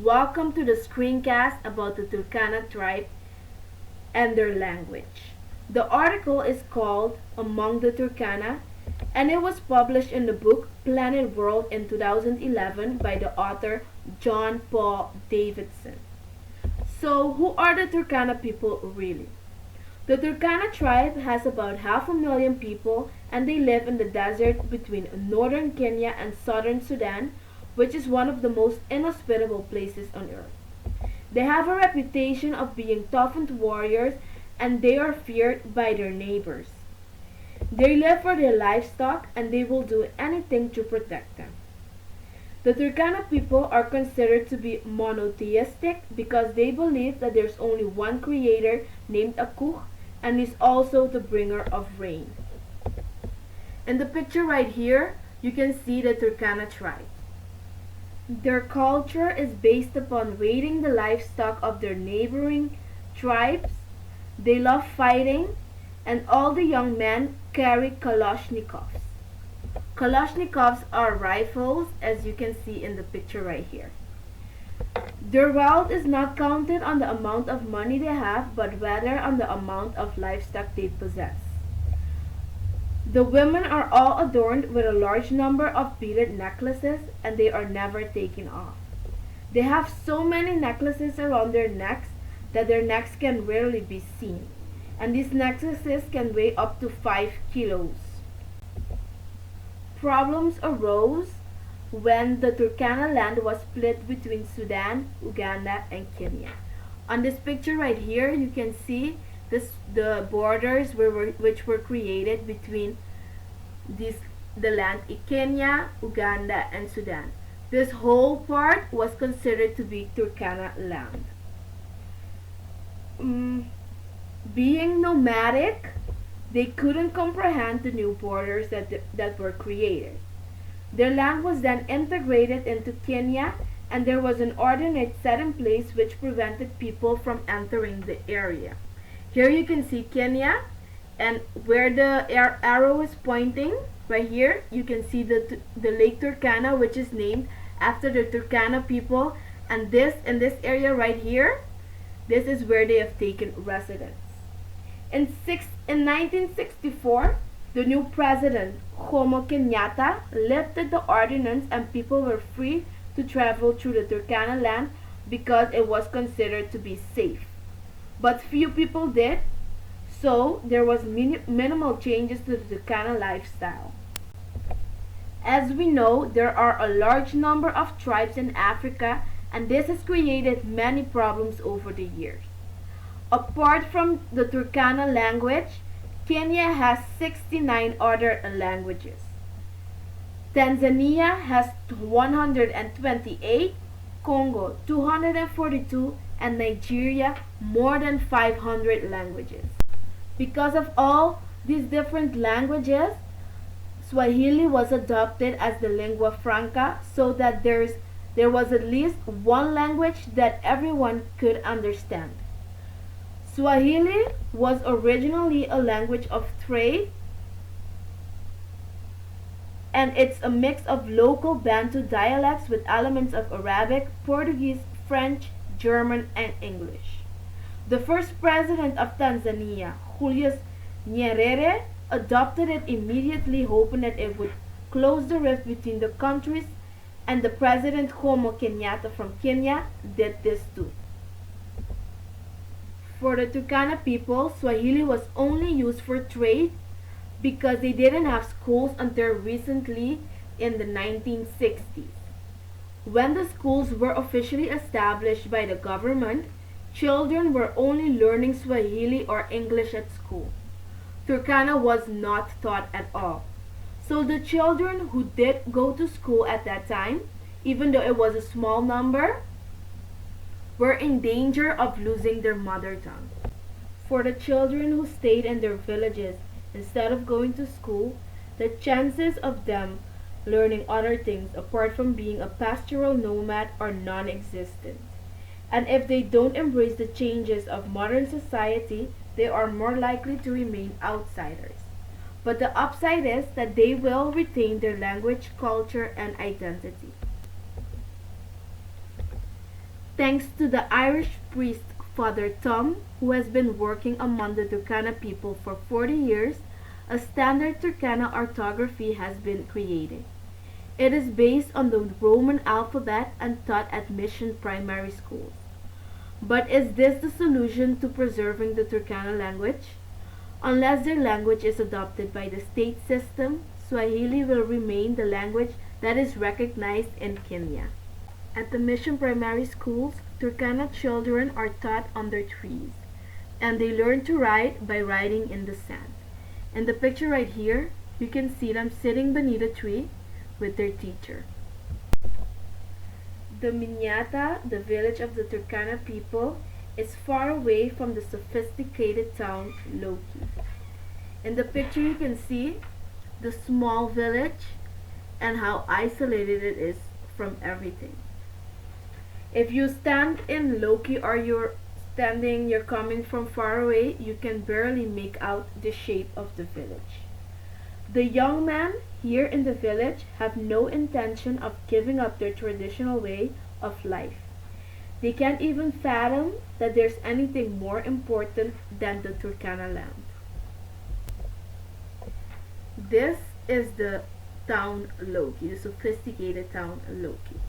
Welcome to the screencast about the Turkana tribe and their language. The article is called Among the Turkana and it was published in the book Planet World in 2011 by the author John Paul Davidson. So, who are the Turkana people really? The Turkana tribe has about half a million people and they live in the desert between northern Kenya and southern Sudan, which is one of the most inhospitable places on earth. They have a reputation of being toughened warriors and they are feared by their neighbors. They live for their livestock and they will do anything to protect them. The Turkana people are considered to be monotheistic because they believe that there's only one creator named Akuh and is also the bringer of rain. In the picture right here, you can see the Turkana tribe. Their culture is based upon raiding the livestock of their neighboring tribes. They love fighting, and all the young men carry Kalashnikovs. Kalashnikovs are rifles, as you can see in the picture right here. Their wealth is not counted on the amount of money they have, but rather on the amount of livestock they possess. The women are all adorned with a large number of beaded necklaces and they are never taken off. They have so many necklaces around their necks that their necks can rarely be seen, and these necklaces can weigh up to 5 kilos. Problems arose when the Turkana land was split between Sudan, Uganda, and Kenya. On this picture right here, you can see the borders which were created between the land in Kenya, Uganda, and Sudan. This whole part was considered to be Turkana land. Being nomadic, they couldn't comprehend the new borders that were created. Their land was then integrated into Kenya and there was an ordinance set in place which prevented people from entering the area. Here you can see Kenya, and where the arrow is pointing, right here, you can see the Lake Turkana, which is named after the Turkana people, and in this area right here, this is where they have taken residence. In 1964, the new president, Jomo Kenyatta, lifted the ordinance and people were free to travel through the Turkana land because it was considered to be safe. But few people did, so there was minimal changes to the Turkana lifestyle. As we know, there are a large number of tribes in Africa and this has created many problems over the years. Apart from the Turkana language, Kenya has 69 other languages. Tanzania has 128, Congo 242, and Nigeria more than 500 languages. Because of all these different languages, Swahili was adopted as the lingua franca so that there was at least one language that everyone could understand. Swahili was originally a language of trade and it's a mix of local Bantu dialects with elements of Arabic, Portuguese, French, German, and English. The first president of Tanzania, Julius Nyerere, adopted it immediately, hoping that it would close the rift between the countries, and the president Jomo Kenyatta from Kenya did this too. For the Turkana people, Swahili was only used for trade because they didn't have schools until recently in the 1960s. When the schools were officially established by the government, children were only learning Swahili or English at school. Turkana was not taught at all. So the children who did go to school at that time, even though it was a small number, were in danger of losing their mother tongue. For the children who stayed in their villages instead of going to school, the chances of them learning other things apart from being a pastoral nomad are non-existent. And if they don't embrace the changes of modern society, they are more likely to remain outsiders. But the upside is that they will retain their language, culture, and identity. thanks to the Irish priest Father Tom, who has been working among the Turkana people for 40 years, a standard Turkana orthography has been created. It is based on the Roman alphabet and taught at mission primary schools. But is this the solution to preserving the Turkana language? Unless their language is adopted by the state system, Swahili will remain the language that is recognized in Kenya. At the mission primary schools, Turkana children are taught under trees, and they learn to write by writing in the sand. In the picture right here, you can see them sitting beneath a tree with their teacher. The Minyata, the village of the Turkana people, is far away from the sophisticated town Loki. In the picture you can see the small village and how isolated it is from everything. If you stand in Loki or you're coming from far away, you can barely make out the shape of the village. The young men here in the village have no intention of giving up their traditional way of life. They can't even fathom that there's anything more important than the Turkana land. This is the town Loki, the sophisticated town Loki.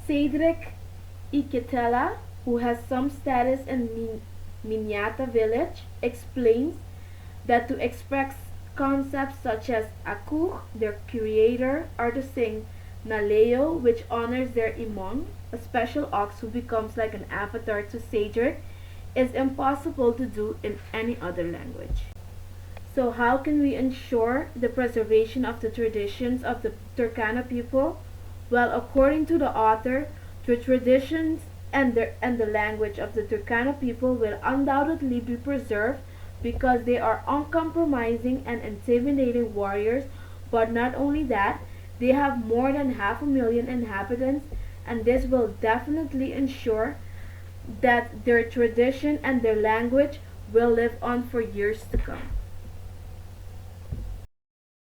Cedric Iketela, who has some status in Minyata village, explains that to express concepts such as Aku, their creator, or to sing Naleo, which honors their imam, a special ox who becomes like an avatar to Cedric, is impossible to do in any other language. So how can we ensure the preservation of the traditions of the Turkana people? Well, according to the author, the traditions and the language of the Turkana people will undoubtedly be preserved because they are uncompromising and intimidating warriors, but not only that, they have more than 500,000 inhabitants, and this will definitely ensure that their tradition and their language will live on for years to come.